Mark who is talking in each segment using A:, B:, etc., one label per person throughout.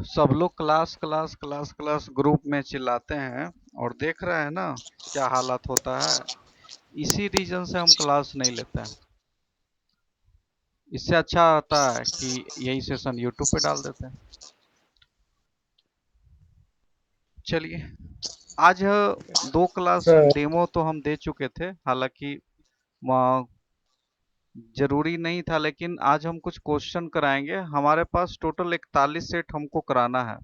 A: सब लोग class class class class group में चिल्लाते हैं और देख रहे हैं ना क्या हालत होता है। इसी रीजन से हम क्लास नहीं लेते हैं। इससे अच्छा आता है कि यही सेशन यूट्यूब पे डाल देते हैं। चलिए, आज दो क्लास
B: हाँ।
A: डेमो तो हम दे चुके थे, हालांकि वहाँ जरूरी नहीं था, लेकिन आज हम कुछ क्वेश्चन कराएंगे। हमारे पास टोटल 41 सेट हमको कराना है।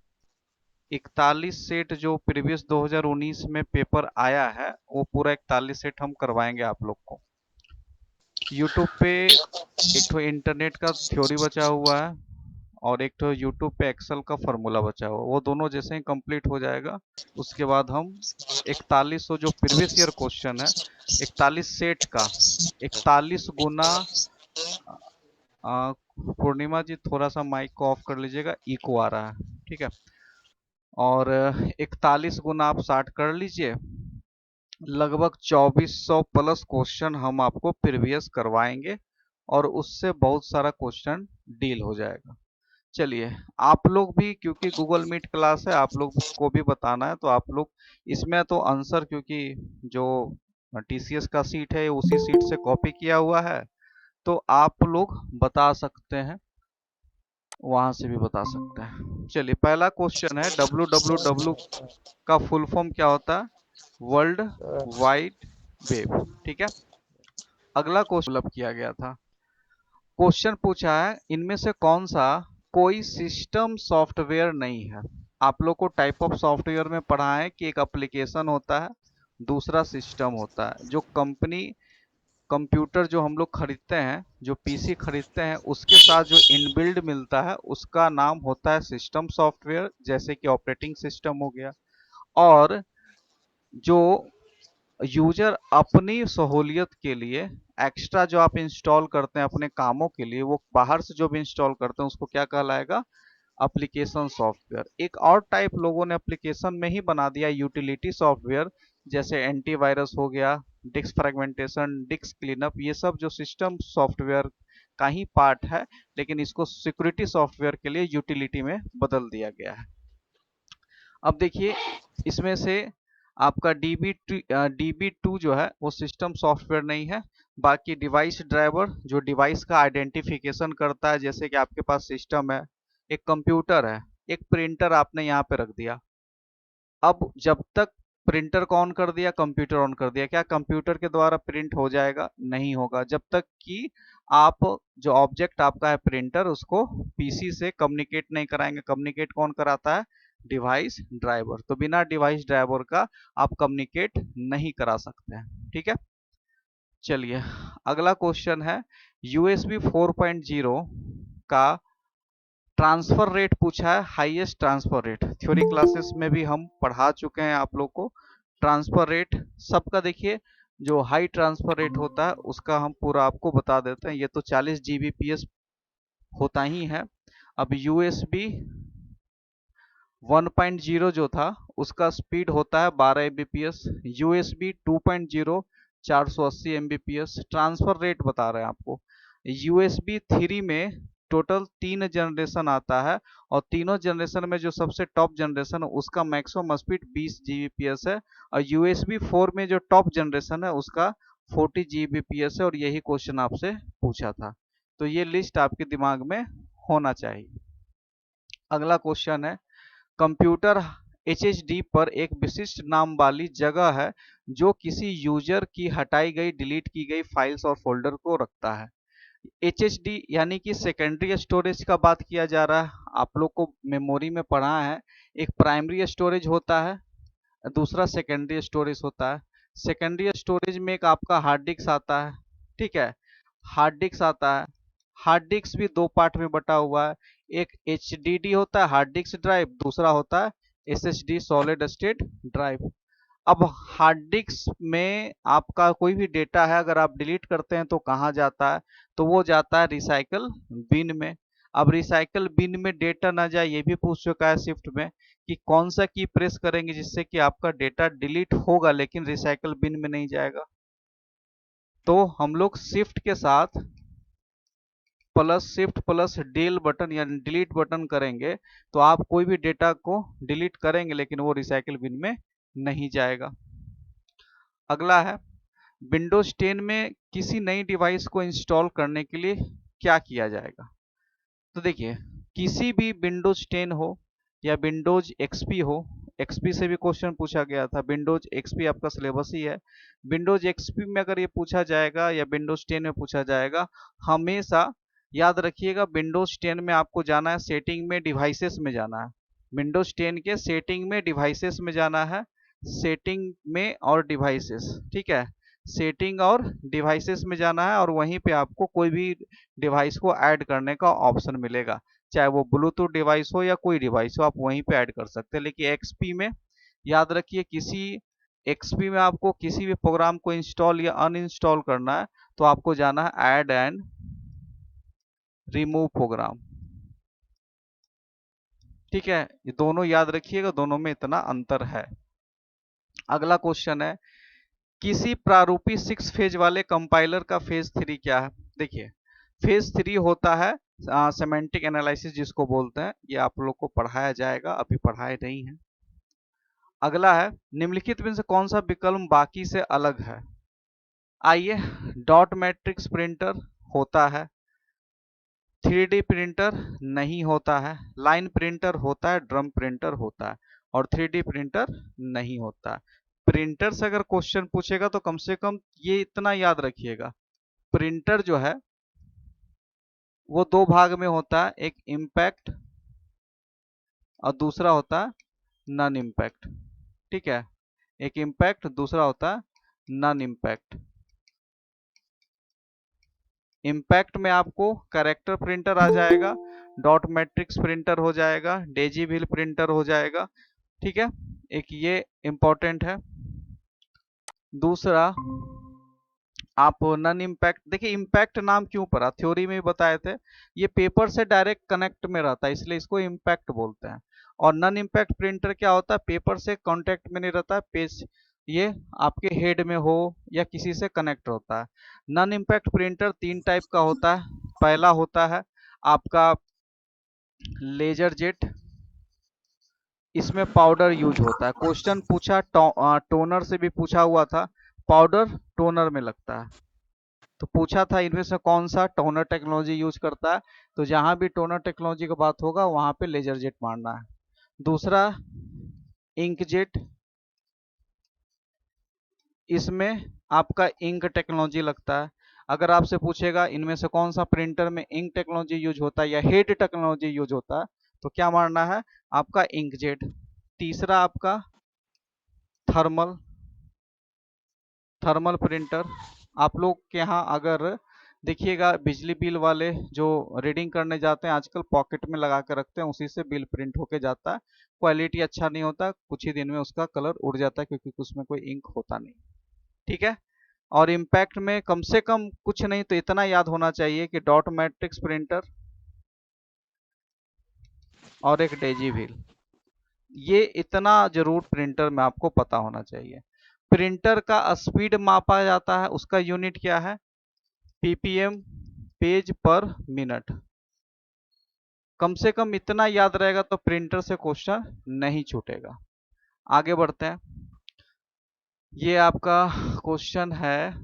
A: 41 सेट जो प्रीवियस 2019 में पेपर आया है, वो पूरा 41 सेट हम करवाएंगे आप लोग को। यूट्यूब पे एक तो इंटरनेट का थ्योरी बचा हुआ है और एक तो यूट्यूब पे एक्सेल का फॉर्मूला बचा हुआ है। वो दोनों जैसे ही कंप्लीट हो जाएगा, उसके बाद हम 4100 जो प्रीवियस ईयर क्वेश्चन है, 41 सेट का 41 गुना पूर्णिमा जी थोड़ा सा माइक को ऑफ कर लीजिएगा, इको आ रहा है, ठीक है। और 41 गुना आप 60 कर लीजिए, लगभग 2400 प्लस क्वेश्चन हम आपको प्रीवियस करवाएंगे और उससे बहुत सारा क्वेश्चन डील हो जाएगा। चलिए, आप लोग भी, क्योंकि गूगल मीट क्लास है, आप लोग को भी बताना है, तो आप लोग इसमें तो आंसर, क्योंकि जो टीसीएस का सीट है उसी सीट से कॉपी किया हुआ है, तो आप लोग बता सकते हैं, वहां से भी बता सकते हैं। चलिए, पहला क्वेश्चन है, www का फुल फॉर्म क्या होता है? वर्ल्ड वाइड वेब, ठीक है। अगला क्वेश्चन डेवलप किया गया था। क्वेश्चन पूछा है, इनमें से कौन सा कोई सिस्टम सॉफ्टवेयर नहीं है? आप लोग को टाइप ऑफ सॉफ्टवेयर में पढ़ा है कि एक एप्लीकेशन होता है, दूसरा सिस्टम होता है। जो कंपनी कंप्यूटर जो हम लोग खरीदते हैं, जो पीसी खरीदते हैं, उसके साथ जो इनबिल्ड मिलता है उसका नाम होता है सिस्टम सॉफ्टवेयर, जैसे कि ऑपरेटिंग सिस्टम हो गया। और जो यूजर अपनी सहूलियत के लिए एक्स्ट्रा जो आप इंस्टॉल करते हैं अपने कामों के लिए, वो बाहर से जो भी इंस्टॉल करते हैं उसको क्या कहलाएगा? Application software. एक और टाइप लोगों ने एप्लीकेशन में ही बना दिया, यूटिलिटी सॉफ्टवेयर, जैसे एंटीवायरस हो गया, डिस्क फ्रेगमेंटेशन, डिस्क क्लीनअप, ये सब जो सिस्टम सॉफ्टवेयर का ही पार्ट है, लेकिन इसको सिक्योरिटी सॉफ्टवेयर के लिए यूटिलिटी में बदल दिया गया है। अब देखिए, इसमें से आपका DB2 जो है वो सिस्टम सॉफ्टवेयर नहीं है। बाकी डिवाइस ड्राइवर जो डिवाइस का आइडेंटिफिकेशन करता है, जैसे कि आपके पास सिस्टम है, एक कंप्यूटर है, एक प्रिंटर आपने यहाँ पे रख दिया। अब जब तक प्रिंटर को ऑन कर दिया, कंप्यूटर ऑन कर दिया, क्या कंप्यूटर के द्वारा प्रिंट हो जाएगा? नहीं होगा, जब तक कि आप जो ऑब्जेक्ट आपका है प्रिंटर, उसको पीसी से कम्युनिकेट नहीं कराएंगे। कम्युनिकेट कौन कराता है? Device driver. तो बिना डिवाइस ड्राइवर का आप कम्युनिकेट नहीं करा सकते हैं, ठीक है। चलिए, अगला क्वेश्चन है, यूएसबी 4.0 का ट्रांसफर रेट पूछा है, highest transfer rate. Theory classes में भी हम पढ़ा चुके हैं आप लोग को। ट्रांसफर रेट सबका देखिए, जो हाई ट्रांसफर रेट होता है उसका हम पूरा आपको बता देते हैं। ये तो 40 जीबीपीएस होता ही है। अब यूएसबी 1.0 जो था उसका स्पीड होता है 12 Mbps. USB 2.0 480 Mbps. Transfer rate बता रहे हैं आपको। यूएसबी 3 में टोटल 3 जनरेशन आता है, और तीनों जनरेशन में जो सबसे टॉप जनरेशन है उसका मैक्सिमम स्पीड 20 जीबीपीएस है। और यूएसबी 4 में जो टॉप जनरेशन है उसका 40 जीबीपीएस है, और यही क्वेश्चन आपसे पूछा था। तो ये लिस्ट आपके दिमाग में होना चाहिए। अगला क्वेश्चन है, कंप्यूटर एचएचडी पर एक विशिष्ट नाम वाली जगह है जो किसी यूजर की हटाई गई, डिलीट की गई फाइल्स और फोल्डर को रखता है। एचएचडी यानी कि सेकेंडरी स्टोरेज का बात किया जा रहा है। आप लोग को मेमोरी में पढ़ा है, एक प्राइमरी स्टोरेज होता है, दूसरा सेकेंडरी स्टोरेज होता है। सेकेंडरी स्टोरेज में एक आपका हार्ड डिस्क आता है, ठीक है। हार्ड डिस्क आता है। हार्ड डिस्क भी दो पार्ट में बटा हुआ है। एक एचडीडी होता है, हार्ड डिस्क ड्राइव, दूसरा होता है एसएसडी, सॉलिड स्टेट ड्राइव। अब हार्ड डिस्क में आपका कोई भी डेटा है, अगर आप डिलीट करते हैं तो कहाँ जाता है? तो वो जाता है रिसाइकल बिन में। अब रिसाइकल बिन में डेटा ना जाए, ये भी पूछ चुका है शिफ्ट में, कि कौन सा की प्रेस करेंगे जिससे कि आपका डेटा डिलीट होगा लेकिन रिसाइकल बिन में नहीं जाएगा? तो हम लोग शिफ्ट के साथ plus shift plus del button यानी डिलीट बटन करेंगे तो आप कोई भी डेटा को डिलीट करेंगे लेकिन वो रिसाइकिल बिन में नहीं जाएगा। अगला है विंडोज 10 में किसी नई डिवाइस को इंस्टॉल करने के लिए क्या किया जाएगा। तो देखिए किसी भी विंडोज 10 हो या विंडोज एक्सपी हो, एक्सपी से भी क्वेश्चन पूछा गया था, विंडोज एक्सपी आपका सिलेबस ही है। विंडोज एक्सपी में अगर ये पूछा जाएगा या विंडोज 10 में पूछा जाएगा, हमेशा याद रखिएगा विंडोज 10 में आपको जाना है सेटिंग में, डिवाइसेस में जाना है। विंडोज 10 के सेटिंग में, डिवाइसेस में जाना है, सेटिंग में और डिवाइसेस, ठीक है, सेटिंग और डिवाइसेस में जाना है और वहीं पे आपको कोई भी डिवाइस को ऐड करने का ऑप्शन मिलेगा, चाहे वो ब्लूटूथ डिवाइस हो या कोई डिवाइस हो, आप वहीं पे ऐड कर सकते हैं। लेकिन एक्सपी में याद रखिए किसी एक्सपी में आपको किसी भी प्रोग्राम को इंस्टॉल या अनइंस्टॉल करना है तो आपको जाना है ऐड एंड रिमूव प्रोग्राम, ठीक है। ये दोनों याद रखिएगा, दोनों में इतना अंतर है। अगला क्वेश्चन है किसी प्रारूपी 6 फेज वाले कंपाइलर का फेज 3 क्या है। देखिए फेज 3 होता है सेमेंटिक एनालिसिस जिसको बोलते हैं, ये आप लोग को पढ़ाया जाएगा, अभी पढ़ाए नहीं है। अगला है निम्नलिखित में से कौन सा विकल्प बाकी से अलग है। आइए, डॉट मैट्रिक्स प्रिंटर होता है, 3D प्रिंटर नहीं होता है, लाइन प्रिंटर होता है, ड्रम प्रिंटर होता है और 3D प्रिंटर नहीं होता है। प्रिंटर से अगर क्वेश्चन पूछेगा तो कम से कम ये इतना याद रखिएगा, प्रिंटर जो है वो दो भाग में होता है, एक इम्पैक्ट और दूसरा होता है नॉन इम्पैक्ट, ठीक है, एक इम्पैक्ट दूसरा होता है नॉन इम्पैक्ट। इम्पैक्ट में आपको कैरेक्टर प्रिंटर आ जाएगा, डॉट मैट्रिक्स प्रिंटर हो जाएगा, डेजी व्हील प्रिंटर हो जाएगा, ठीक है, एक ये इंपॉर्टेंट है। दूसरा आप नॉन इम्पैक्ट, देखिए इम्पैक्ट नाम क्यों पड़ा, थ्योरी में भी बताए थे, ये पेपर से डायरेक्ट कनेक्ट में रहता है इसलिए इसको इम्पैक्ट बोलते हैं। और नॉन इम्पैक्ट प्रिंटर क्या होता है, पेपर से कांटेक्ट में नहीं रहता है, पेज ये आपके हेड में हो या किसी से कनेक्ट होता है। नॉन इम्पैक्ट प्रिंटर 3 टाइप का होता है। पहला होता है आपका लेजर जेट, इसमें पाउडर यूज होता है। क्वेश्चन पूछा टोनर से भी पूछा हुआ था, पाउडर टोनर में लगता है, तो पूछा था इनमें से कौन सा टोनर टेक्नोलॉजी यूज करता है, तो जहां भी टोनर टेक्नोलॉजी की बात होगा वहां पे लेजर जेट मारना है। दूसरा इंक जेट, इसमें आपका इंक टेक्नोलॉजी लगता है। अगर आपसे पूछेगा इनमें से कौन सा प्रिंटर में इंक टेक्नोलॉजी यूज होता है या हेड टेक्नोलॉजी यूज होता है, तो क्या मारना है आपका इंक जेट। तीसरा आपका थर्मल, थर्मल प्रिंटर। आप लोग के यहाँ अगर देखिएगा बिजली बिल वाले जो रीडिंग करने जाते हैं आजकल पॉकेट में लगा कर रखते हैं, उसी से बिल प्रिंट होके जाता है। क्वालिटी अच्छा नहीं होता, कुछ ही दिन में उसका कलर उड़ जाता है क्योंकि उसमें कोई इंक होता नहीं, ठीक है। और इम्पैक्ट में कम से कम कुछ नहीं तो इतना याद होना चाहिए कि डॉट मैट्रिक्स प्रिंटर और एक डेजी व्हील, ये इतना जरूर प्रिंटर में आपको पता होना चाहिए। प्रिंटर का स्पीड मापा जाता है, उसका यूनिट क्या है, पीपीएम, पेज पर मिनट। कम से कम इतना याद रहेगा तो प्रिंटर से क्वेश्चन नहीं छूटेगा। आगे बढ़ते हैं, ये आपका क्वेश्चन है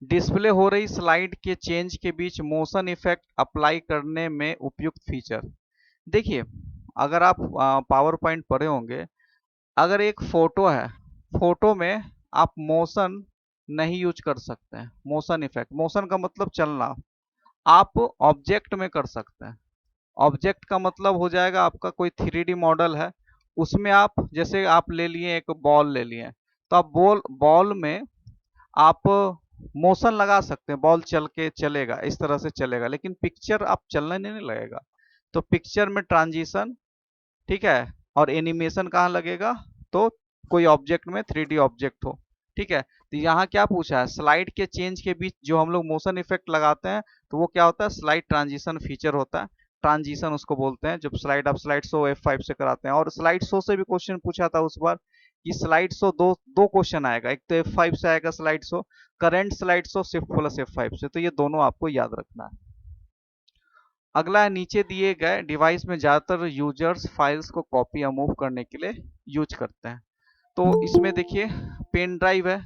A: डिस्प्ले हो रही स्लाइड के चेंज के बीच मोशन इफेक्ट अप्लाई करने में उपयुक्त फीचर। देखिए अगर आप पावर पॉइंट पढ़े होंगे, अगर एक फोटो है, फोटो में आप मोशन नहीं यूज कर सकते हैं, मोशन इफेक्ट, मोशन का मतलब चलना, आप ऑब्जेक्ट में कर सकते हैं। ऑब्जेक्ट का मतलब हो जाएगा आपका कोई 3D मॉडल है, उसमें आप जैसे आप ले लिए एक बॉल ले लिए, तो आप बॉल में आप मोशन लगा सकते हैं, बॉल चल के चलेगा, इस तरह से चलेगा, लेकिन पिक्चर आप चलने नहीं लगेगा। तो पिक्चर में ट्रांजिशन, ठीक है, और एनिमेशन कहाँ लगेगा, तो कोई ऑब्जेक्ट में 3D ऑब्जेक्ट हो, ठीक है। तो यहाँ क्या पूछा है, स्लाइड के चेंज के बीच जो हम लोग मोशन इफेक्ट लगाते हैं तो वो क्या होता है, स्लाइड ट्रांजिशन फीचर होता है। ट्रांजिशन उसको बोलते हैं, जब स्लाइड आप स्लाइड शो F5 से कराते हैं। और स्लाइड शो से भी क्वेश्चन पूछा था उस बार कि स्लाइड शो दो दो क्वेश्चन आएगा, एक तो F5 से आएगा slide show, current slide show shift plus F5 से, तो ये दोनों आपको याद रखना है। अगला है नीचे दिए गए डिवाइस में ज़्यादातर यूजर्स फाइल्स को कॉपी या मूव करने के लिए यूज करते हैं। तो इसमें देखिए पेन ड्राइव है।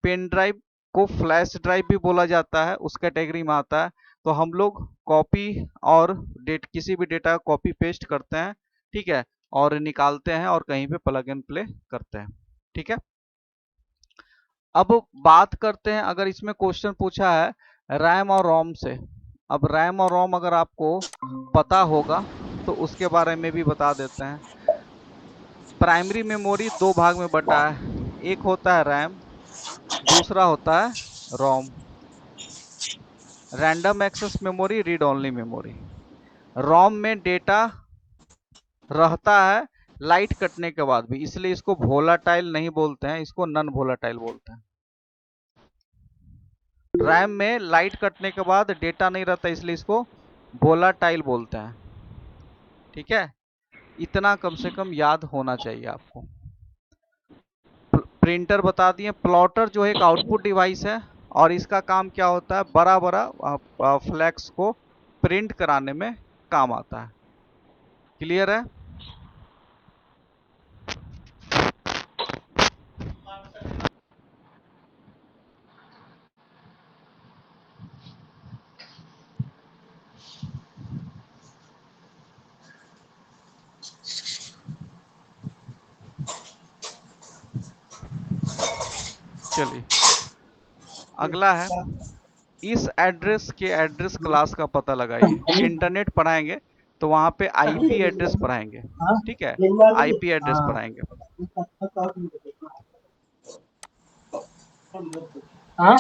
A: पेन ड्राइव को फ्लैश ड्राइव भी बोला जाता है, उस कैटेगरी में आता है। तो हम लोग कॉपी और किसी भी डेटा का कॉपी पेस्ट करते हैं, ठीक है, और निकालते हैं और कहीं पे प्लग एंड प्ले करते हैं, ठीक है। अब बात करते हैं, अगर इसमें क्वेश्चन पूछा है रैम और रोम से। अब रैम और रोम अगर आपको पता होगा तो उसके बारे में भी बता देते हैं। प्राइमरी मेमोरी दो भाग में बटा है, एक होता है रैम, दूसरा होता है ROM. Random access memory, read only memory. ROM में डेटा रहता है लाइट कटने के बाद भी, इसलिए इसको वोलाटाइल नहीं बोलते हैं, इसको नॉन वोलाटाइल बोलते हैं। रैम में लाइट कटने के बाद डेटा नहीं रहता, इसलिए इसको वोलाटाइल बोलते हैं, ठीक है। इतना कम से कम याद होना चाहिए आपको। प्रिंटर बता दिए। प्लॉटर जो है एक आउटपुट डिवाइस है और इसका काम क्या होता है, बड़ा बड़ा फ्लैक्स को प्रिंट कराने में काम आता है। क्लियर है? चलिए अगला है, इस एड्रेस के एड्रेस क्लास का पता लगाइए। इंटरनेट पढ़ाएंगे तो वहां पे आईपी एड्रेस पढ़ाएंगे, ठीक है, आईपी एड्रेस पढ़ाएंगे।
B: हाँ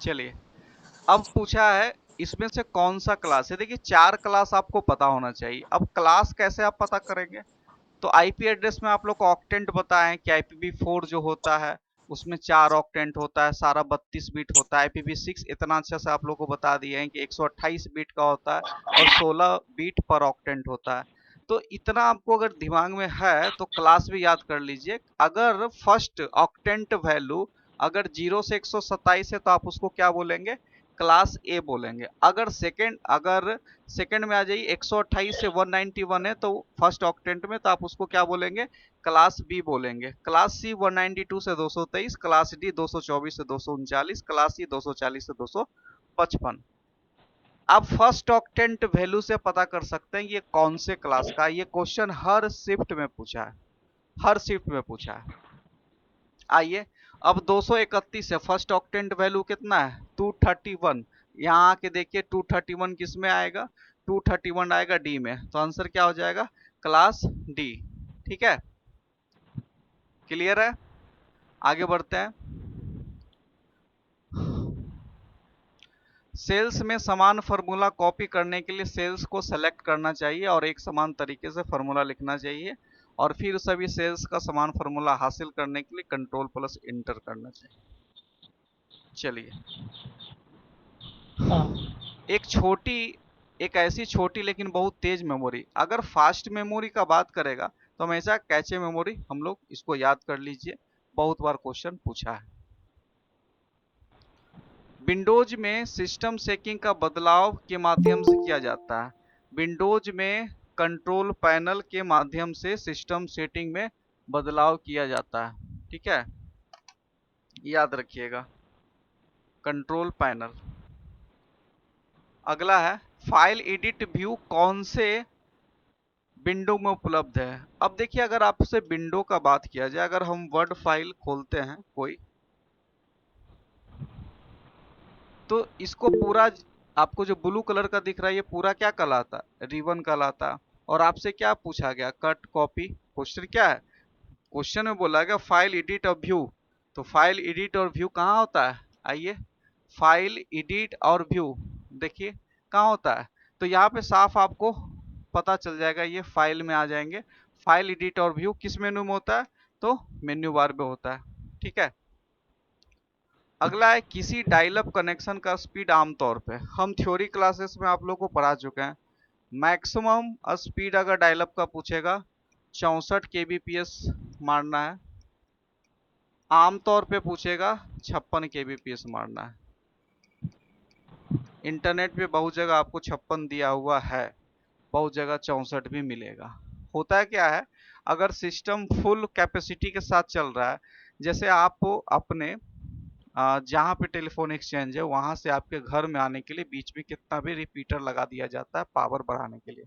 A: चलिए अब पूछा है इसमें से कौन सा क्लास है। देखिए चार क्लास आपको पता होना चाहिए। अब क्लास कैसे आप पता करेंगे, तो आईपी एड्रेस में आप लोग को ऑक्टेंट बताएं कि IPv4 जो होता है उसमें 4 ऑक्टेंट होता है, सारा 32 बिट होता है। IPv6 इतना अच्छा से आप लोग को बता दिए हैं कि 128 बिट का होता है और 16 बिट पर ऑक्टेंट होता है। तो इतना आपको अगर दिमाग में है तो क्लास भी याद कर लीजिए। अगर फर्स्ट ऑक्टेंट वैल्यू अगर 0 से 127 है तो आप उसको क्या बोलेंगे, क्लास ए बोलेंगे। अगर सेकंड में आ जाइए 128 से 191 है तो फर्स्ट ऑक्टेंट में, तो आप उसको क्या बोलेंगे, क्लास बी बोलेंगे। क्लास सी 192 से 223, क्लास डी 224 से 239, क्लास ई 240 से 255। आप फर्स्ट ऑक्टेंट वैल्यू से पता कर सकते हैं ये कौन से क्लास का। ये क्वेश्चन हर शिफ्ट में पूछा है, हर शिफ्ट में पूछा है। आइए अब 231 है, फर्स्ट ऑक्टेंट वैल्यू कितना है 231। यहाँ आके देखिए 231 किस में आएगा, 231 आएगा डी में, तो आंसर क्या हो जाएगा, क्लास डी। ठीक है, क्लियर है? आगे बढ़ते हैं। सेल्स में समान फार्मूला कॉपी करने के लिए सेल्स को सेलेक्ट करना चाहिए और एक समान तरीके से फार्मूला लिखना चाहिए, और फिर सभी सेल्स का समान फार्मूला हासिल करने के लिए कंट्रोल प्लस इंटर करना चाहिए। चलिए एक ऐसी छोटी लेकिन बहुत तेज मेमोरी, अगर फास्ट मेमोरी का बात करेगा तो हमेशा कैचे मेमोरी, हम लोग इसको याद कर लीजिए, बहुत बार क्वेश्चन पूछा है। विंडोज में सिस्टम सेटिंग का बदलाव के माध्यम से किया जाता है। विंडोज में कंट्रोल पैनल के माध्यम से सिस्टम सेटिंग में बदलाव किया जाता है, ठीक है, याद रखिएगा, कंट्रोल पैनल। अगला है फाइल एडिट व्यू कौन से विंडो में उपलब्ध है। अब देखिए अगर आपसे विंडो का बात किया जाए, अगर हम वर्ड फाइल खोलते हैं कोई, तो इसको पूरा, आपको जो ब्लू कलर का दिख रहा है ये पूरा क्या कहलाता है, रिबन कहलाता। और आपसे क्या पूछा गया, कट कॉपी। क्वेश्चन क्या है, क्वेश्चन में बोला गया फाइल एडिट और व्यू, तो फाइल एडिट और व्यू कहाँ होता है, आइए फाइल एडिट और व्यू देखिए कहाँ होता है। तो यहाँ पे साफ आपको पता चल जाएगा, ये फाइल में आ जाएंगे। फाइल एडिट और व्यू किस मेनू में होता है, तो मेन्यू बार में होता है, ठीक है। अगला है किसी डायल अप कनेक्शन का स्पीड, आमतौर पे हम थ्योरी क्लासेस में आप लोग को पढ़ा चुके हैं, मैक्सिमम स्पीड अगर डायल अप का पूछेगा 64 kbps मारना है। आमतौर पे पूछेगा 56 kbps मारना है। इंटरनेट पे बहुत जगह आपको 56 दिया हुआ है, बहुत जगह 64 भी मिलेगा। होता है क्या है, अगर सिस्टम फुल कैपेसिटी के साथ चल रहा है, जैसे आप अपने जहाँ पे टेलीफोन एक्सचेंज है वहां से आपके घर में आने के लिए बीच में कितना भी रिपीटर लगा दिया जाता है पावर बढ़ाने के लिए,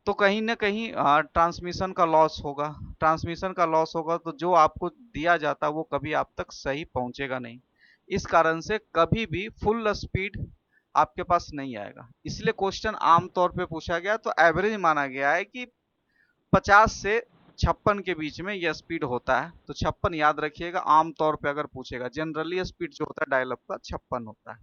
A: तो कहीं ना कहीं ट्रांसमिशन का लॉस होगा। ट्रांसमिशन का लॉस होगा तो जो आपको दिया जाता है वो कभी आप तक सही पहुंचेगा नहीं। इस कारण से कभी भी फुल स्पीड आपके पास नहीं आएगा, इसलिए क्वेश्चन आमतौर पे पूछा गया तो एवरेज माना गया है कि 50 से 56 के बीच में यह स्पीड होता है। तो 56 याद रखिएगा, आमतौर पे अगर पूछेगा। जनरली स्पीड जो होता है डायल अप का 56 होता है।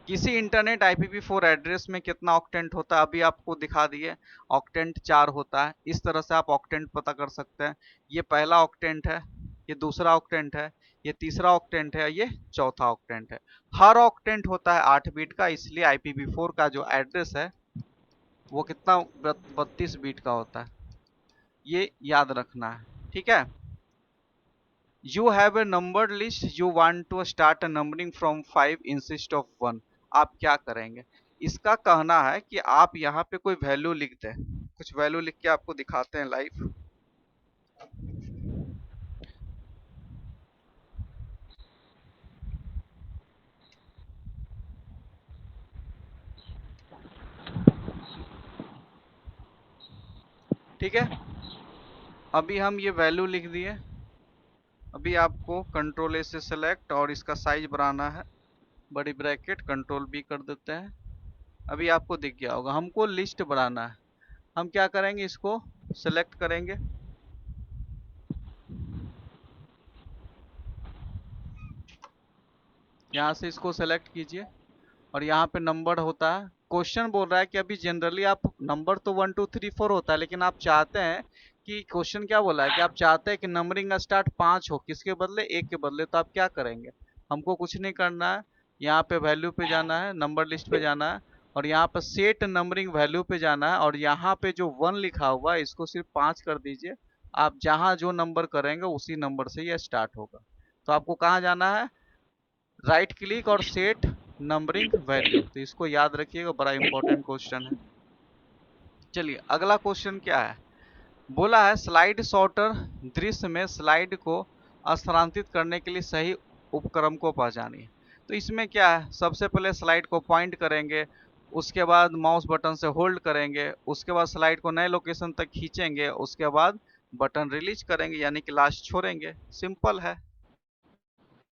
A: किसी इंटरनेट IPv4 एड्रेस में कितना ऑक्टेंट होता है अभी आपको दिखा दिए, ऑक्टेंट 4 होता है। इस तरह से आप ऑक्टेंट पता कर सकते हैं। ये पहला ऑक्टेंट है, ये दूसरा ऑक्टेंट है, ये तीसरा ऑक्टेंट है, ये चौथा ऑक्टेंट है। हर ऑक्टेंट होता है 8 बीट का, इसलिए IPv4 का जो एड्रेस है वो कितना 32 बीट का होता है, ये याद रखना है। ठीक है। You have a numbered list. You want to start a numbering from 5 instead of 1. आप क्या करेंगे? इसका कहना है कि आप यहाँ पे कोई वैल्यू लिख दें। कुछ वैल्यू लिख के आपको दिखाते हैं लाइव। ठीक है, अभी हम ये वैल्यू लिख दिए। अभी आपको कंट्रोल A से सेलेक्ट और इसका साइज बढ़ाना है, बड़ी ब्रैकेट कंट्रोल B कर देते हैं। अभी आपको दिख गया होगा, हमको लिस्ट बढ़ाना है। हम क्या करेंगे, इसको सेलेक्ट करेंगे, यहाँ से इसको सेलेक्ट कीजिए और यहाँ पे नंबर होता है। क्वेश्चन बोल रहा है कि अभी जनरली आप नंबर तो 1 2 3 4 होता है, लेकिन आप चाहते हैं कि क्वेश्चन क्या बोला है कि आप चाहते हैं कि नंबरिंग का स्टार्ट 5 हो, किसके बदले, 1 के बदले। तो आप क्या करेंगे, हमको कुछ नहीं करना है, यहाँ पे वैल्यू पे जाना है, नंबर लिस्ट पे जाना है और यहाँ पे सेट नंबरिंग वैल्यू पे जाना है और यहाँ पे जो 1 लिखा हुआ है इसको सिर्फ 5 कर दीजिए। आप जहाँ जो नंबर करेंगे उसी नंबर से यह स्टार्ट होगा। तो आपको कहाँ जाना है, राइट क्लिक और सेट नंबरिंग वैल्यू। तो इसको याद रखिएगा, बड़ा इंपॉर्टेंट क्वेश्चन है। चलिए अगला क्वेश्चन क्या है, बोला है स्लाइड सॉर्टर दृश्य में स्लाइड को स्थानांतरित करने के लिए सही उपक्रम को पहचानिए। तो इसमें क्या है, सबसे पहले स्लाइड को पॉइंट करेंगे, उसके बाद माउस बटन से होल्ड करेंगे, उसके बाद स्लाइड को नए लोकेशन तक खींचेंगे, उसके बाद बटन रिलीज करेंगे यानी कि लास्ट छोड़ेंगे। सिंपल है।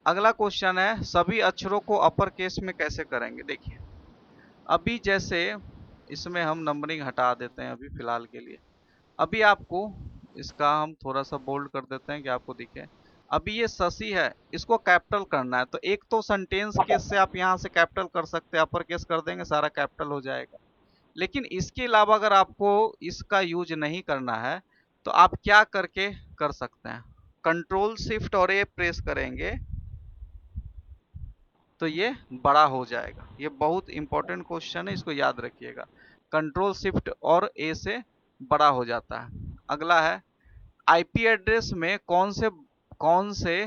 A: अगला क्वेश्चन है सभी अक्षरों को अपर केस में कैसे करेंगे। देखिए अभी जैसे इसमें हम नंबरिंग हटा देते हैं अभी फिलहाल के लिए। अभी आपको इसका हम थोड़ा सा बोल्ड कर देते हैं कि आपको दिखे। अभी ये शशि है, इसको कैपिटल करना है, तो एक तो सेंटेंस केस से आप यहाँ से कैपिटल कर सकते हैं, अपर केस कर देंगे सारा कैपिटल हो जाएगा। लेकिन इसके अलावा अगर आपको इसका यूज नहीं करना है तो आप क्या करके कर सकते हैं, कंट्रोल शिफ्ट और ए प्रेस करेंगे तो ये बड़ा हो जाएगा। ये बहुत इंपॉर्टेंट क्वेश्चन है, इसको याद रखिएगा। कंट्रोल शिफ्ट और ए से बड़ा हो जाता है। अगला है आईपी एड्रेस में कौन से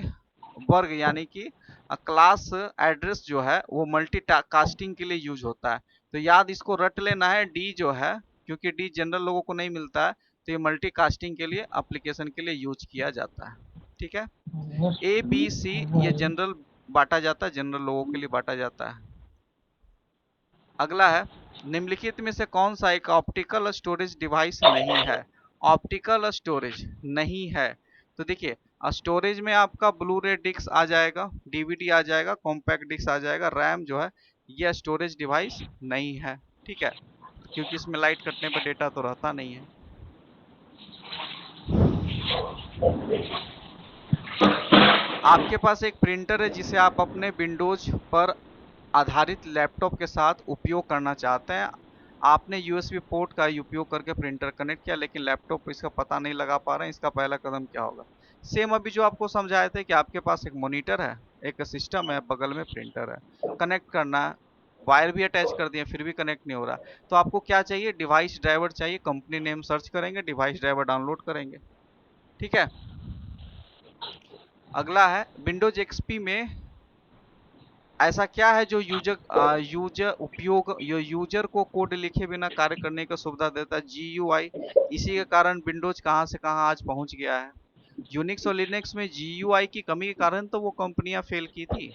A: वर्ग यानी कि क्लास एड्रेस जो है वो मल्टीकास्टिंग के लिए यूज होता है। तो याद इसको रट लेना है, डी जो है, क्योंकि डी जनरल लोगों को नहीं मिलता है, तो ये मल्टीकास्टिंग के लिए एप्लीकेशन के लिए यूज किया जाता है। ठीक है। ए बी सी ये जनरल बांटा जाता है, जनरल लोगों के लिए बांटा जाता है। अगला है निम्नलिखित में से कौन सा एक ऑप्टिकल स्टोरेज डिवाइस नहीं है। ऑप्टिकल स्टोरेज नहीं है, तो देखिए स्टोरेज में आपका ब्लू रे डिस्क आ जाएगा, डीवीडी आ जाएगा, कॉम्पैक्ट डिस्क आ जाएगा, रैम जो है यह स्टोरेज डिवाइस नहीं है। ठीक है, क्योंकि इसमें लाइट कटने पर डेटा तो रहता नहीं है। आपके पास एक प्रिंटर है जिसे आप अपने विंडोज पर आधारित लैपटॉप के साथ उपयोग करना चाहते हैं। आपने यूएसबी पोर्ट का उपयोग करके प्रिंटर कनेक्ट किया, लेकिन लैपटॉप पर इसका पता नहीं लगा पा रहे हैं, इसका पहला कदम क्या होगा। सेम अभी जो आपको समझाए थे कि आपके पास एक मॉनिटर है, एक सिस्टम है, बगल में प्रिंटर है, कनेक्ट करना है, वायर भी अटैच कर दिए फिर भी कनेक्ट नहीं हो रहा। तो आपको क्या चाहिए, डिवाइस ड्राइवर चाहिए। कंपनी नेम सर्च करेंगे, डिवाइस ड्राइवर डाउनलोड करेंगे। ठीक है। अगला है विंडोज एक्सपी में ऐसा क्या है जो यूजर को कोड लिखे बिना कार्य करने का सुविधा देता है, जीयूआई। इसी के कारण विंडोज कहां से कहां आज पहुंच गया है। यूनिक्स और लिनक्स में जीयूआई की कमी के कारण तो वो कंपनियां फेल की थी।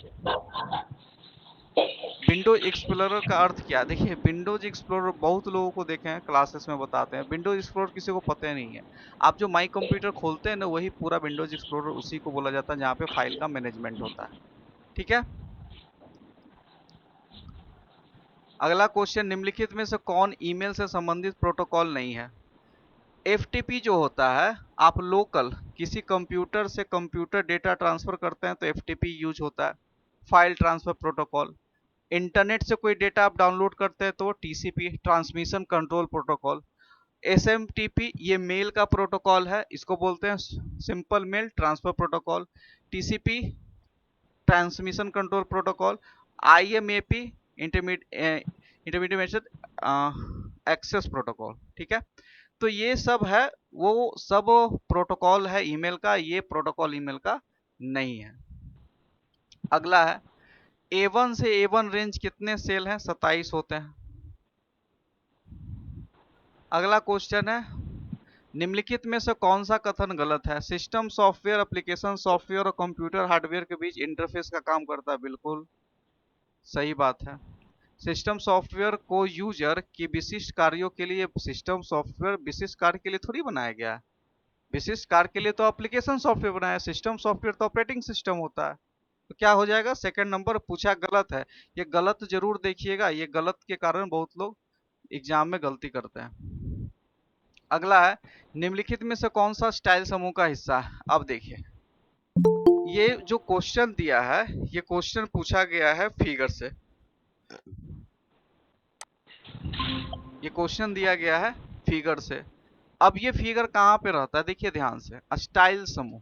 A: विंडोज एक्सप्लोरर का अर्थ क्या है? देखिए, विंडोज एक्सप्लोरर बहुत लोगों को देखे हैं, क्लासेस में बताते हैं। विंडोज एक्सप्लोरर किसी को पता ही नहीं है। आप जो माई कंप्यूटर खोलते हैं ना, वही पूरा विंडोज एक्सप्लोरर उसी को बोला जाता है, जहाँ पे फाइल का मैनेजमेंट होता है। ठीक है। अगला क्वेश्चन, निम्नलिखित में से कौन ईमेल से संबंधित प्रोटोकॉल नहीं है? एफटीपी जो होता है, आप लोकल किसी कंप्यूटर से कंप्यूटर डेटा ट्रांसफर करते हैं तो एफटीपी यूज होता है। File transfer protocol. इंटरनेट से कोई डेटा आप डाउनलोड करते हैं तो TCP, transmission control protocol. SMTP ये मेल का प्रोटोकॉल है, इसको बोलते हैं simple mail transfer protocol. TCP transmission control protocol. IMAP intermediate access protocol. ठीक है। तो ये सब है, वो सब प्रोटोकॉल है ईमेल का, ये प्रोटोकॉल ईमेल का नहीं है। अगला है, A1 से A1 रेंज कितने सेल हैं? 27 होते हैं। अगला क्वेश्चन है, निम्नलिखित में से कौन सा कथन गलत है? सिस्टम सॉफ्टवेयर एप्लीकेशन सॉफ्टवेयर और कंप्यूटर हार्डवेयर के बीच इंटरफेस का काम करता है। बिल्कुल सही बात है। सिस्टम सॉफ्टवेयर को यूजर की विशिष्ट कार्यों के लिए, सिस्टम सॉफ्टवेयर विशिष्ट कार्य के लिए थोड़ी बनाया गया है। विशिष्ट कार्य के लिए तो एप्लीकेशन सॉफ्टवेयर बनाया है, सिस्टम सॉफ्टवेयर तो ऑपरेटिंग सिस्टम होता है। तो क्या हो जाएगा? सेकंड नंबर पूछा गलत है। ये गलत जरूर देखिएगा, ये गलत के कारण बहुत लोग एग्जाम में गलती करते हैं। अगला है, निम्नलिखित में से कौन सा स्टाइल समूह का हिस्सा है? अब देखिए, ये जो क्वेश्चन दिया है, ये क्वेश्चन पूछा गया है फिगर से। ये क्वेश्चन दिया गया है फिगर से। अब ये फिगर कहां पे रहता है? देखिए ध्यान से, स्टाइल समूह।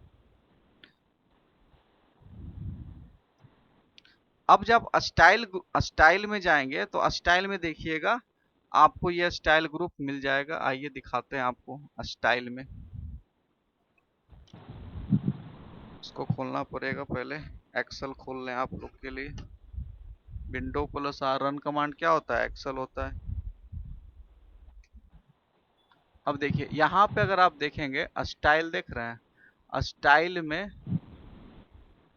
A: अब जब स्टाइल में जाएंगे तो स्टाइल में देखिएगा, आपको यह स्टाइल ग्रुप मिल जाएगा। आइए दिखाते हैं आपको स्टाइल में। इसको खोलना पड़ेगा पहले। एक्सेल खोल लें आप लोग के लिए। Window plus R run command क्या होता है? एक्सेल होता है। अब देखिए, यहाँ पे अगर आप देखेंगे, स्टाइल देख रहे हैं, स्टाइल में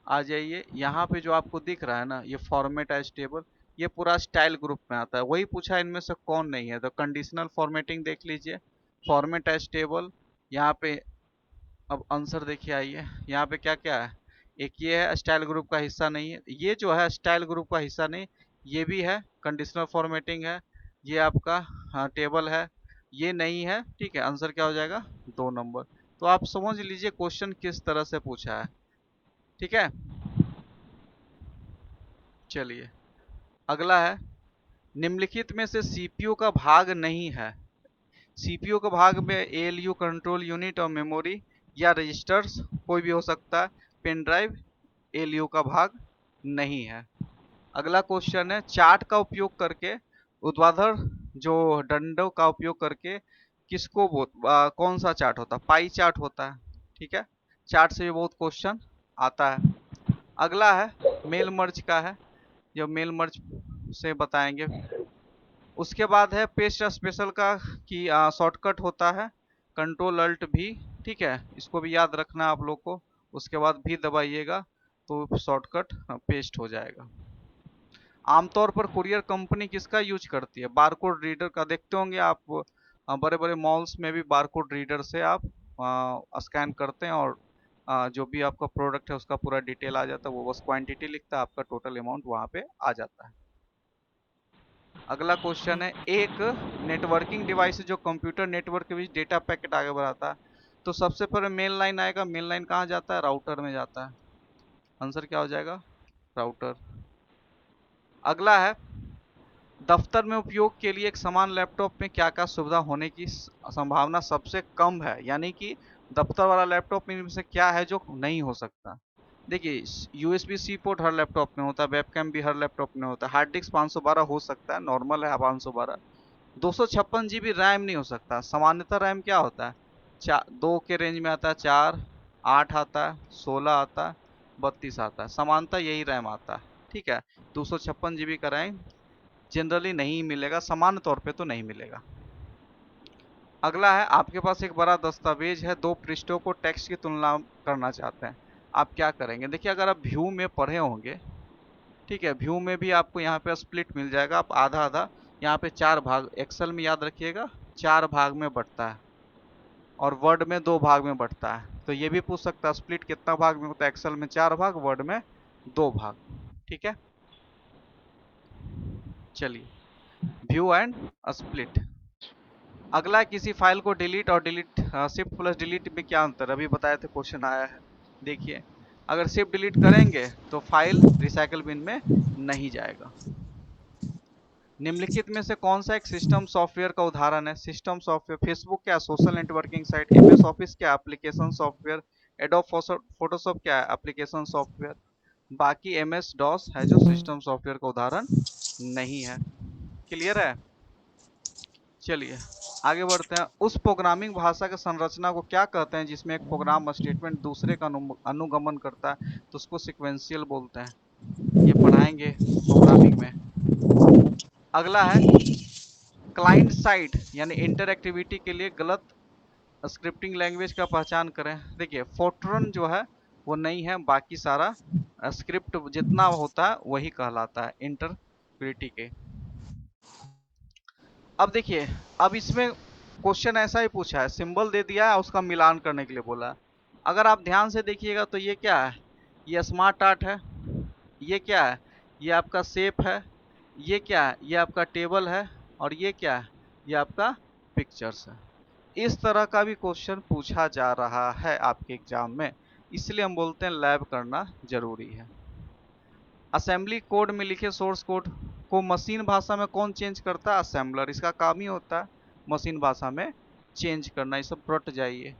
A: आ जाइए। यहाँ पे जो आपको दिख रहा है ना, ये फॉर्मेट एज टेबल, ये पूरा स्टाइल ग्रुप में आता है। वही पूछा इनमें से कौन नहीं है, तो कंडीशनल फॉर्मेटिंग देख लीजिए, फॉर्मेट एज टेबल। यहाँ पे अब आंसर देखिए, आइए यहाँ पे क्या क्या है। एक ये है स्टाइल ग्रुप का हिस्सा नहीं है, ये जो है स्टाइल ग्रुप का हिस्सा नहीं, ये भी है कंडीशनल फॉर्मेटिंग है। ये आपका हाँ टेबल है, ये नहीं है। ठीक है, आंसर क्या हो जाएगा? 2 नंबर। तो आप समझ लीजिए क्वेश्चन किस तरह से पूछा है। ठीक है, चलिए अगला है, निम्नलिखित में से सीपीयू का भाग नहीं है। सीपीयू के भाग में एएलयू कंट्रोल यूनिट और मेमोरी या रजिस्टर्स कोई भी हो सकता है। पेन ड्राइव एएलयू का भाग नहीं है। अगला क्वेश्चन है, चार्ट का उपयोग करके ऊर्ध्वाधर जो डंडों का उपयोग करके किसको कौन सा चार्ट होता है? पाई चार्ट होता है। ठीक है, चार्ट से भी बहुत क्वेश्चन आता है। अगला है, मेल मर्ज का है, जो मेल मर्ज से बताएंगे। उसके बाद है पेस्ट स्पेशल का, कि शॉर्टकट होता है कंट्रोल अल्ट भी। ठीक है, इसको भी याद रखना है आप लोग को। उसके बाद भी दबाइएगा तो शॉर्टकट पेस्ट हो जाएगा। आमतौर पर कुरियर कंपनी किसका यूज करती है? बारकोड रीडर का। देखते होंगे आप बड़े बड़े मॉल्स में भी बारकोड रीडर से आप स्कैन करते हैं, और जो भी आपका प्रोडक्ट है उसका पूरा डिटेल आ जाता है। वो बस क्वांटिटी लिखता है, आपका टोटल अमाउंट वहां पे आ जाता है। अगला क्वेश्चन है, एक नेटवर्किंग डिवाइस जो कंप्यूटर नेटवर्क के बीच डेटा पैकेट आगे बढ़ाता है, तो सबसे पहले मेन लाइन आएगा। मेन लाइन कहाँ जाता है? राउटर में जाता है। आंसर क्या हो जाएगा? राउटर। अगला है, दफ्तर में उपयोग के लिए एक समान लैपटॉप में क्या क्या सुविधा होने की संभावना सबसे कम है? यानी कि दफ्तर वाला लैपटॉप में से क्या है जो नहीं हो सकता? देखिए, यूएसबी सी पोर्ट हर लैपटॉप में होता है, वेबकैम भी हर लैपटॉप में होता है, हार्ड डिस्क 512 हो सकता है, नॉर्मल है 512। 256 GB रैम नहीं हो सकता। सामान्यतः रैम क्या होता है? 2 के रेंज में आता है, 4, 8 आता है, 16 आता है, 32 आता है, समानता यही रैम आता है। ठीक है, 256 GB का रैम जनरली नहीं मिलेगा, सामान्य तौर पे तो नहीं मिलेगा। अगला है, आपके पास एक बड़ा दस्तावेज है, 2 पृष्ठों को टेक्स्ट की तुलना करना चाहते हैं, आप क्या करेंगे? देखिए, अगर आप व्यू में पढ़े होंगे, ठीक है, व्यू में भी आपको यहाँ पे स्प्लिट मिल जाएगा, आप आधा आधा, यहाँ पे 4 भाग, एक्सेल में याद रखिएगा 4 भाग में बंटता है और वर्ड में 2 भाग में बंटता है। तो ये भी पूछ सकता है स्प्लिट कितना भाग में होता है, एक्सेल में 4 भाग, वर्ड में 2 भाग। ठीक है, चलिए, व्यू एंड स्प्लिट। अगला, किसी फाइल को डिलीट और डिलीट, शिफ्ट प्लस डिलीट में क्या अंतर है? अभी बताए थे, क्वेश्चन आया है। देखिए, अगर शिफ्ट डिलीट करेंगे तो फाइल रिसाइकल बिन में नहीं जाएगा। निम्नलिखित में से कौन सा एक सिस्टम सॉफ्टवेयर का उदाहरण है? सिस्टम सॉफ्टवेयर, फेसबुक क्या? Social networking site. MS Office क्या? Application software. एडोब फोटोशॉप क्या है? Application software. बाकी एमएस डॉस है जो सिस्टम सॉफ्टवेयर का उदाहरण नहीं है। क्लियर है? चलिए आगे बढ़ते हैं। उस प्रोग्रामिंग भाषा की संरचना को क्या कहते हैं जिसमें एक प्रोग्राम स्टेटमेंट दूसरे का अनुगमन करता है? तो उसको सिक्वेंशियल बोलते हैं, ये पढ़ाएंगे प्रोग्रामिंग में। अगला है, क्लाइंट साइड यानी इंटरएक्टिविटी के लिए गलत स्क्रिप्टिंग लैंग्वेज का पहचान करें। देखिए, फोर्ट्रन जो है वो नहीं है, बाकी सारा स्क्रिप्ट जितना होता है वही कहलाता है इंटरप्रिटी के। अब देखिए, अब इसमें क्वेश्चन ऐसा ही पूछा है, सिंबल दे दिया है, उसका मिलान करने के लिए बोला है। अगर आप ध्यान से देखिएगा तो ये क्या है? ये स्मार्ट आर्ट है। ये क्या है? ये आपका शेप है। ये क्या है? ये आपका टेबल है। और ये क्या है? ये आपका पिक्चर्स है। इस तरह का भी क्वेश्चन पूछा जा रहा है आपके एग्जाम में, इसलिए हम बोलते हैं लैब करना जरूरी है। असेंबली कोड में लिखे सोर्स कोड को मशीन भाषा में कौन चेंज करता है? असेंबलर, इसका काम ही होता है मशीन भाषा में चेंज करना। ये सब रट जाइए।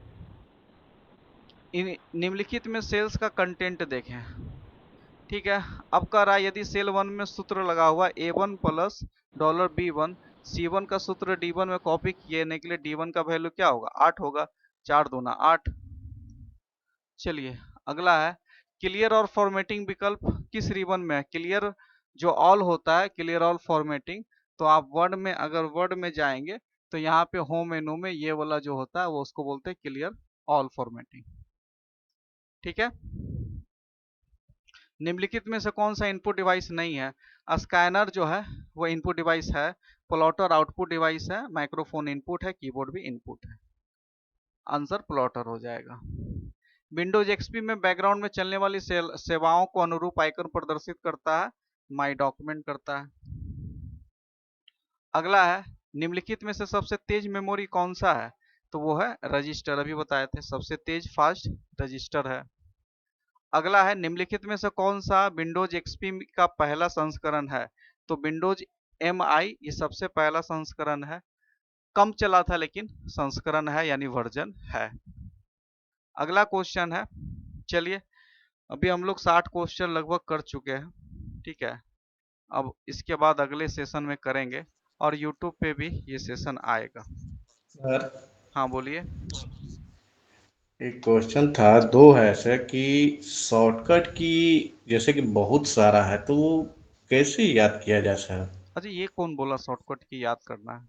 A: निम्नलिखित में सेल्स का कंटेंट देखें। ठीक है, अब कह रहा है यदि सेल 1 में सूत्र लगा हुआ A1 प्लस $B1, C1 का सूत्र D1 में कॉपी किए के लिए D1 का वैल्यू क्या होगा? 8 होगा। 4 दूना 8। चलिए अगला है, क्लियर और फॉर्मेटिंग विकल्प किस रिबन में है? क्लियर जो ऑल होता है, क्लियर ऑल फॉर्मेटिंग, तो आप वर्ड में, अगर वर्ड में जाएंगे तो यहाँ पे होम मेनू में ये वाला जो होता है वो उसको बोलते हैं क्लियर ऑल फॉर्मेटिंग। ठीक है, निम्नलिखित में से कौन सा इनपुट डिवाइस नहीं है? स्कैनर जो है वो इनपुट डिवाइस है, प्लॉटर आउटपुट डिवाइस है, माइक्रोफोन इनपुट है, कीबोर्ड भी इनपुट है। आंसर प्लॉटर हो जाएगा। विंडोज एक्सपी में बैकग्राउंड में चलने वाली सेवाओं को अनुरूप आइकन प्रदर्शित करता है, माई डॉक्यूमेंट करता है। अगला है, निम्नलिखित में से सबसे तेज मेमोरी कौन सा है? तो वो है रजिस्टर, अभी बताए थे सबसे तेज फास्ट रजिस्टर है। अगला है, निम्नलिखित में से कौन सा विंडोज एक्सपी का पहला संस्करण है? तो विंडोज MI ये सबसे पहला संस्करण है, कम चला था लेकिन संस्करण है यानी वर्जन है। अगला क्वेश्चन है, चलिए अभी हम लोग 60 क्वेश्चन लगभग कर चुके हैं। ठीक है, अब इसके बाद अगले सेशन में करेंगे और यूट्यूब पे भी ये सेशन आएगा।
B: सर,
A: हाँ बोलिए।
B: एक क्वेश्चन था, दो है ऐसे कि शॉर्टकट की जैसे कि बहुत सारा है तो वो कैसे याद किया जाए सर?
A: अच्छा, ये कौन बोला शॉर्टकट की याद करना है?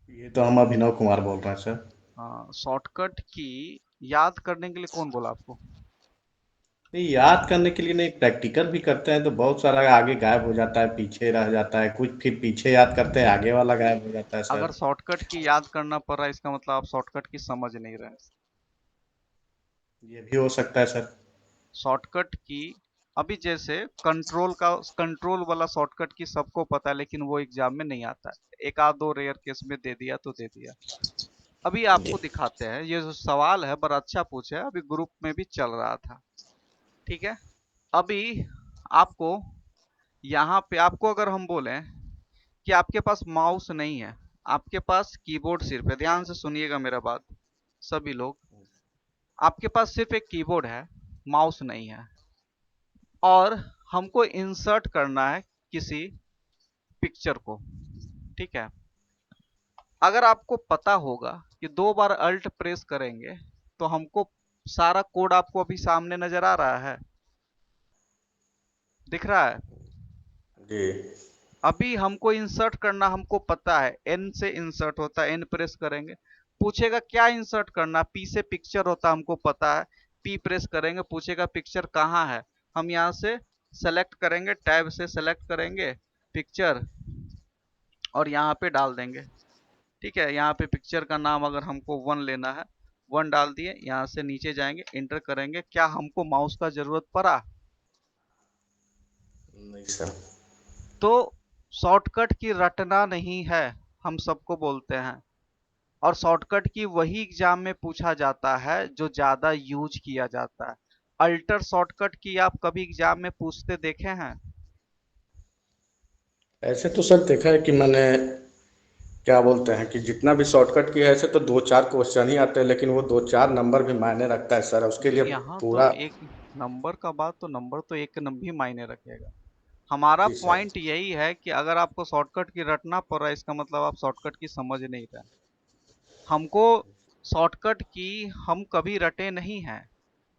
B: ये तो हम अभिनव कुमार बोल रहे हैं सर।
A: हाँ, शॉर्टकट की याद करने के लिए कौन बोला आपको?
B: नहीं, याद करने के लिए नहीं, प्रैक्टिकल भी करते हैं तो बहुत सारा आगे गायब हो जाता है, पीछे रह जाता है कुछ, फिर पीछे याद करते हैं आगे वाला गायब हो जाता है
A: अगर
B: सर।
A: शॉर्टकट की याद करना पड़ रहा है इसका मतलब आप शॉर्टकट की समझ नहीं रहे।
B: ये भी हो सकता है सर।
A: शॉर्टकट की, अभी जैसे कंट्रोल वाला शॉर्टकट की सबको पता है लेकिन वो एग्जाम में नहीं आता है, एक आध दो रेयर केस में दे दिया तो दे दिया। अभी आपको दिखाते हैं, ये जो सवाल है बड़ा अच्छा पूछा है, अभी ग्रुप में भी चल रहा था। ठीक है, अभी आपको यहाँ पे, आपको अगर हम बोलें कि आपके पास माउस नहीं है, आपके पास कीबोर्ड सिर्फ है, ध्यान से सुनिएगा मेरा बात सभी लोग, आपके पास सिर्फ एक कीबोर्ड है, माउस नहीं है, और हमको इंसर्ट करना है किसी पिक्चर को। ठीक है, अगर आपको पता होगा कि 2 बार अल्ट प्रेस करेंगे तो हमको सारा कोड आपको अभी सामने नजर आ रहा है, दिख रहा है।
B: जी।
A: अभी हमको इंसर्ट करना हमको पता है, एन से इंसर्ट होता है, एन प्रेस करेंगे, पूछेगा क्या इंसर्ट करना, पी से पिक्चर होता है हमको पता है, पी प्रेस करेंगे, पूछेगा पिक्चर कहाँ है, हम यहाँ से सेलेक्ट करेंगे, टैब से सेलेक्ट करेंगे पिक्चर और यहाँ पे डाल देंगे। ठीक है, यहाँ पे पिक्चर का नाम अगर हमको वन लेना है, वन डाल दिए, यहाँ से नीचे जाएंगे, इंटर करेंगे, क्या हमको माउस का जरूरत पड़ा?
B: नहीं सर।
A: तो शॉर्टकट की रटना नहीं है, हम सबको बोलते हैं। और शॉर्टकट की वही एग्जाम में पूछा जाता है जो ज्यादा यूज किया जाता है। अल्टर शॉर्टकट की आप कभी एग्जाम में पूछते देखे हैं?
B: ऐसे तो सर देखा है कि मैंने, क्या बोलते हैं कि जितना भी शॉर्टकट किया है ऐसे तो दो चार क्वेश्चन ही आते हैं, लेकिन वो दो चार नंबर भी मायने रखता है सर, उसके लिए
A: यहाँ तो
B: पूरा।
A: एक नंबर का बात, तो नंबर तो एक भी मायने रखेगा। हमारा
B: जी सर।
A: पॉइंट यही है कि अगर आपको शॉर्टकट की रटना पड़ रहा है, इसका मतलब आप शॉर्टकट की समझ नहीं रहे। हमको शॉर्टकट की हम कभी रटे नहीं हैं।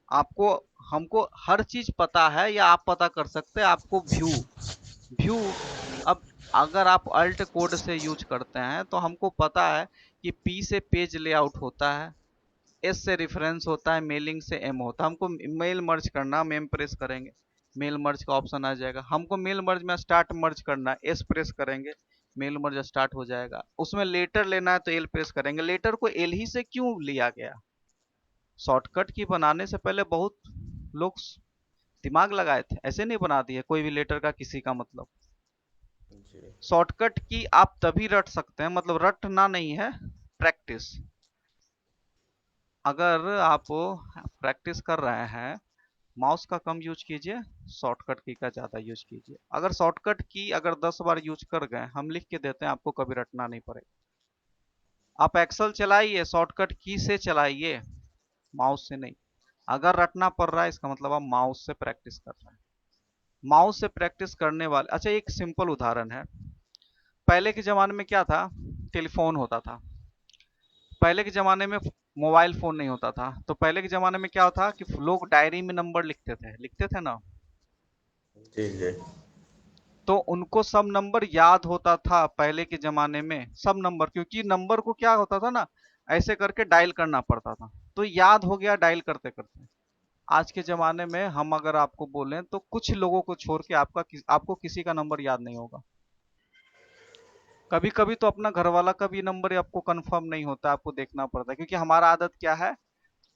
A: आपको हमको हर चीज पता है, या आप पता कर सकते हैं, आपको व्यू व्यू अब अगर आप अल्ट कोड से यूज करते हैं तो हमको पता है कि पी से पेज लेआउट होता है, एस से रेफरेंस होता है, मेलिंग से एम होता है। हमको मेल मर्ज करना, हम एम प्रेस करेंगे, मेल मर्ज का ऑप्शन आ जाएगा। हमको मेल मर्ज में स्टार्ट मर्ज करना है, एस प्रेस करेंगे, मेल मर्ज स्टार्ट हो जाएगा। उसमें लेटर लेना है तो एल प्रेस करेंगे। लेटर को एल ही से क्यों लिया गया? शॉर्टकट की बनाने से पहले बहुत लोग दिमाग लगाए थे, ऐसे नहीं बना दिए कोई भी लेटर का किसी का मतलब।
B: जी।
A: शॉर्टकट की आप तभी रट सकते हैं, मतलब रटना नहीं है, प्रैक्टिस। अगर आप प्रैक्टिस कर रहे हैं, माउस का कम यूज कीजिए, शॉर्टकट की का ज्यादा यूज कीजिए। अगर शॉर्टकट की अगर 10 बार यूज कर गए, हम लिख के देते हैं, आपको कभी रटना नहीं पड़ेगा। आप एक्सेल चलाइए, शॉर्टकट की से चलाइए, माउस से नहीं। अगर रटना पड़ रहा है, इसका मतलब आप माउस से प्रैक्टिस कर रहे हैं। माउस से प्रैक्टिस करने वाले, अच्छा एक सिंपल उदाहरण है। पहले के जमाने में क्या था? टेलीफोन होता था। पहले के जमाने में मोबाइल फोन नहीं होता था, तो पहले के जमाने में क्या था कि लोग डायरी में नंबर लिखते थे ना।
B: जी। जी।
A: तो उनको सब नंबर याद होता था पहले के जमाने में, सब नंबर, क्योंकि नंबर को क्या होता था ना, ऐसे करके डायल करना पड़ता था, तो याद हो गया डायल करते करते। आज के जमाने में हम अगर आपको बोलें तो कुछ लोगों को छोड़ के आपको किसी का नंबर याद नहीं होगा। कभी कभी तो अपना घर वाला का भी नंबर आपको कंफर्म नहीं होता, आपको देखना पड़ता है, क्योंकि हमारा आदत क्या है,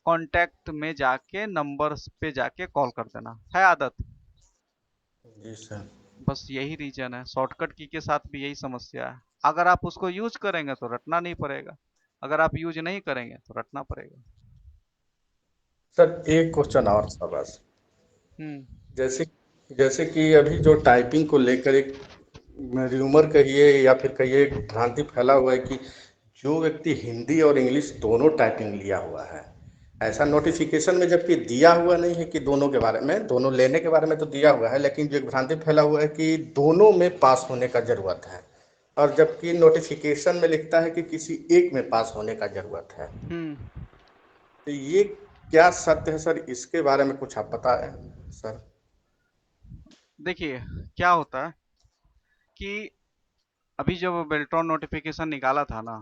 A: कांटेक्ट में जाके नंबर पे जाके कॉल कर देना है आदत।
B: जी सर।
A: बस यही रीजन है, शॉर्टकट की के साथ भी यही समस्या है। अगर आप उसको यूज करेंगे तो रटना नहीं पड़ेगा, अगर आप यूज नहीं करेंगे तो रटना पड़ेगा।
B: सर एक क्वेश्चन और था बस।
A: हम्म।
B: जैसे जैसे कि अभी जो टाइपिंग को लेकर एक र्यूमर कहिए या फिर कहिए एक भ्रांति फैला हुआ है कि जो व्यक्ति हिंदी और इंग्लिश दोनों टाइपिंग लिया हुआ है, ऐसा नोटिफिकेशन में जबकि दिया हुआ नहीं है कि दोनों के बारे में, दोनों लेने के बारे में तो दिया हुआ है, लेकिन जो एक भ्रांति फैला हुआ है कि दोनों में पास होने का जरूरत है, और जबकि नोटिफिकेशन में लिखता है कि किसी एक में पास होने का जरूरत है।
A: हम्म।
B: तो ये क्या सत्य है सर, इसके बारे में कुछ आप बताएं सर।
A: देखिए क्या होता है कि अभी जब बेल्ट्रॉन नोटिफिकेशन निकाला था ना,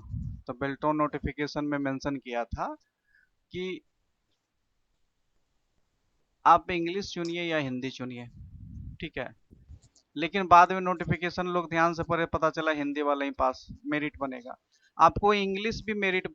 A: तो बेल्ट्रॉन नोटिफिकेशन में मेंशन किया था कि आप इंग्लिश चुनिए या हिंदी चुनिए, ठीक है। लेकिन बाद में नोटिफिकेशन लोग ध्यान से पढ़े, पता चला हिंदी वाला ही पास मेरिट बनेगा। आपको इंग्लिश भी मेरिट